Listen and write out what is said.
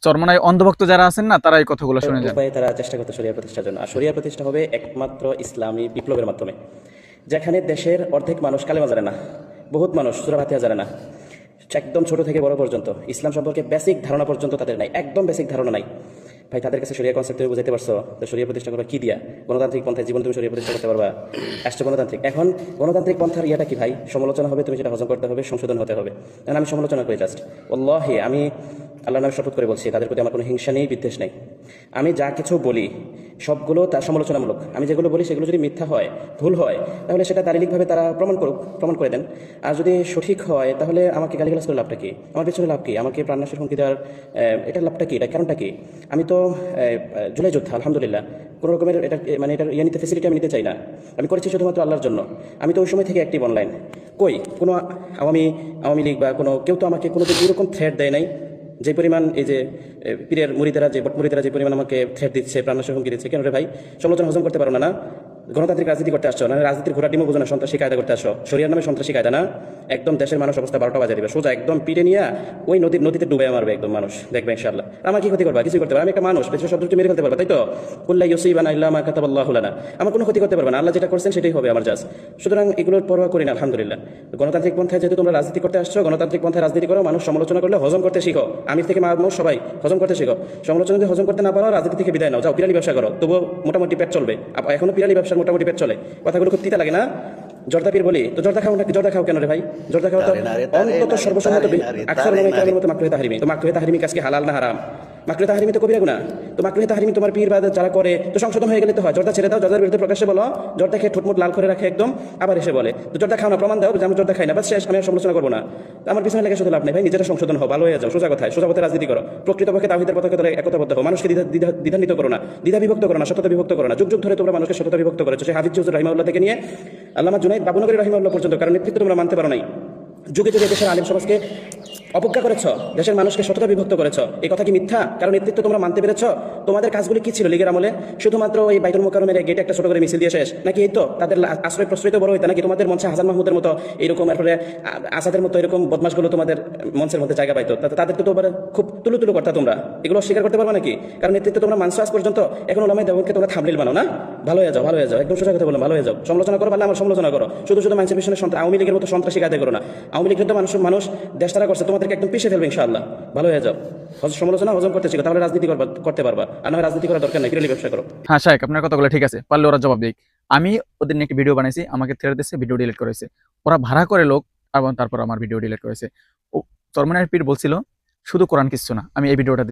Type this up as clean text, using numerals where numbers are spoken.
চরমনায় অন্ধভক্ত যারা আছেন না, তারা এই কথাগুলো শুনে যান। উপায়ে তারা চেষ্টা করতে শরিয়া প্রতিষ্ঠার জন্য। আর শরিয়া প্রতিষ্ঠা হবে একমাত্র ইসলামী বিপ্লবের মাধ্যমে, যেখানে দেশের অর্ধেক মানুষ কালেমা জানে না, বহুত মানুষ সূরা ফাতিহা জানে না, একদম ছোট থেকে বড় পর্যন্ত ইসলাম সম্পর্কে বেসিক ধারণা পর্যন্ত তাদের নাই, একদম বেসিক ধারণা নাই। ভাই তাদের কাছে শরিয়া কনসেপ্ট বুঝাতে পারছো তো শরিয়া প্রতিষ্ঠা করবা কি দিয়া? গণতান্ত্রিক পন্থায় জীবন তুমি শরিয়া প্রতিষ্ঠা করতে পারবা? আসছে গণতান্ত্রিক। এখন গণতান্ত্রিক পন্থার ইয়াটা কি ভাই? সমালোচনা হবে, তুমি সেটা হজম করতে হবে, সংশোধন হতে হবে। কারণ আমি সমালোচনা করি জাস্ট, ওয়াল্লাহি আমি আল্লাহর নামে শপথ করে বলছি, তাদের প্রতি আমার কোনো হিংসা নেই, বিদ্বেষ নেই। আমি যা কিছু বলি সবগুলো তার সমালোচনামূলক। আমি যেগুলো বলি সেগুলো যদি মিথ্যা হয়, ভুল হয়, তাহলে সেটা দালিলিকভাবে তারা প্রমাণ করে দেন। আর যদি সঠিক হয় তাহলে আমাকে গালিগালাজ করে লাভটা কি? আমার পেছনে লাভ কি? আমাকে প্রাণনাশের হুমকি দেওয়ার এটার লাভটা কি? এটা কারণটা কি? আমি তো জুলাই যোদ্ধা, আলহামদুলিল্লাহ। কোনো রকমের এটা মানে এটার নিতে ফেসিলিটি আমি নিতে চাই না। আমি করেছি শুধুমাত্র আল্লাহর জন্য। আমি তো ওই সময় থেকে অ্যাক্টিভ অনলাইন। কই কোনো আওয়ামী লীগ বা কোনো কেউ তো আমাকে কোনো এরকম থ্রেট দেয় নাই যে পরিমাণ এই যে পীরের মুরিদেরা যে পরিমাণ আমাকে থ্রেট দিচ্ছে, প্রাণনাশের হুমকি দিচ্ছে। কেন রে ভাই? সমালোচনা হজম করতে পারো না? গণতান্ত্রিক রাজনীতি করতে আসছো না? রাজনীতির ঘোরা ডিমও বোঝো না, সন্ত্রাসী কায়দা করতে আসো, শরিয়ার নামে সন্ত্রাসী কায়দা না? একদম দেশের মানুষ অবস্থা 12টা বাজে দিবে, সোজা একদম পিটে নিয়ে ওই নদীতে ডুবে মারবে একদম মানুষ, দেখবে ইনশাআল্লাহ। আমার কি ক্ষতি করবা? কিছু করতে পারবে? আমি একটা মানুষ, পেছনে শব্দটি মেরে ফেলতে পারবা, তাই তো? কুল্লা ইউসিবানা ইল্লা মা কাতাবাল্লাহু লানা। আমার কোনো ক্ষতি করতে পারবে না, আল্লাহ যেটা করছেন সেটাই হবে আমার জাস্ট। সুতরাং এগুলোর পরোয়া করি না, আলহামদুলিল্লাহ। গণতান্ত্রিক পন্থায় যেহেতু তোমরা রাজনীতি করতে আসছো, গণতান্ত্রিক পন্থায় রাজনীতি করো, মানুষ সমালোচনা করলে হজম করতে শিখো। আমির থেকে মানুষ সবাই হজম করতে শিখো। সমালোচনা যদি হজম করতে না পারো, রাজনীতি থেকে বিদায় নাও, যাও পিরানি ব্যবসা করো, তবুও মোটামুটি পেট চলবে। এখনো পিরানি ব্যবসার মোটামুটি পেট চলে। কথাগুলো খুব তিতা লাগে না? জর্দা পীর বলি তো জর্দা খাও না? জর্দা খাও কেন রে ভাই? জর্দা খাও তো অন্তত সর্বসম্মত আকসার মানে কারণের মতো মাকরুহে তাহরিমি। তো মাকরুহে তাহরিমি কাজকে হালাল না হারাম? মাকরুহে তাহরিমি তো কবিরা গুনাহ। তো মাকরুহে তাহরিমি তোমার পীর বা যারা করে তো সংশোধন হয়ে গেলে তো হয়। জর্দা ছেড়ে দাও, জর্দার বিরুদ্ধে প্রকাশ্যে বলো, জর্দা খেয়ে ঠোঁটমুট লাল করে রাখে একদম, আবার এসে বলে তো জর্দা খাও না, প্রমাণ দাও যে আমি জর্দা খাই না, বাস শেষ, আমি আর সমালোচনা করবো না। আমার পিছনে লেগে শুধু লাভ নেই ভাই, নিজেরা সংশোধন হও, ভালো হয়ে যাও, সোজা কথায় সোজা পথে রাজনীতি করো, প্রকৃতপক্ষে তাওহীদের পতাকা ধরে একতাবদ্ধ হও, মানুষকে দ্বিধান্বিত করো না, দ্বিধা বিভক্ত করো না, সততা বিভক্ত করো না। যুগ যুগ ধরে তোমরা মানুষকে সততা বিভক্ত করেছো, সেই হাফিজ হুজুর রাহিমাহুল্লাহ থেকে নিয়ে আল্লামা জুনাইদ বাবুনগরী রাহিমাহুল্লাহ পর্যন্ত, কারণ নেতৃত্ব তোমরা মানতে পারো নাই। যুগে যুগে দেশের আলিম সমাজকে অবজ্ঞা করেছ, দেশের মানুষকে সততা বিভক্ত করেছ। এই কথা কি মিথ্যা? কারণ নেতৃত্ব তোমরা মানতে পেরেছ। তোমাদের কাজগুলি কি ছিল লীগের আমলে? শুধুমাত্র ওই বাইতুল মোকাররমের গেটে একটা ছোট করে মিছিল দিয়ে শেষ নাকি? এই তো তাদের আশ্রয় প্রশ্রয় তো বড় হইতা নাকি? তোমাদের মঞ্চে হাসান মাহমুদের মতো এরকম, এরপরে আসাদের মতো এরকম বদমাশগুলো তোমাদের মঞ্চের মধ্যে জায়গা পাইতো, তাদের তো তোমরা খুব তুলু করতা। তোমরা এগুলো স্বীকার করতে পারবে নাকি? কারণ নেতৃত্ব তোমরা মানছো আজ পর্যন্ত। এখন ওলামায়ে দেওবন্দকে তোমরা থামলিল বানো না? ভালো হয়ে যাও, একদম সোজা কথা বলো, ভালো হয়ে যাও। সমালোচনা করো, পারলে আমার সমালোচনা করো, শুধু মানুষের পিছনে আওয়ামী লীগের মতো সন্ত্রাসী কায়দা করো না। আওয়ামী লীগের তো মানুষ দেশ তারা করছে, তোমাদেরকে একদম পিছিয়ে ফেলবে ইনশাআল্লাহ। ভালো হয়ে যাও, সমালোচনা হজম করতে শিখো, তাহলে রাজনীতি করতে পারবা। আর না হয় রাজনীতি করার দরকার নেই, পিরালি ব্যবসা করো। হ্যাঁ শাহেক, আপনার কথাগুলো ঠিক আছে, পারলে ওরা জবাব দিক। আমি ওদের নিয়ে একটি ভিডিও বানাইছি, আমাকে থ্রেট দিচ্ছে, ভিডিও ডিলিট করেছে। ওরা ভাড়া করে লোক, এবং তারপর আমার ভিডিও ডিলিট করেছে। ও চরমনায়ের পীর বলছিল শুধু কোরআন কিচ্ছু না। আমি এই ভিডিওটা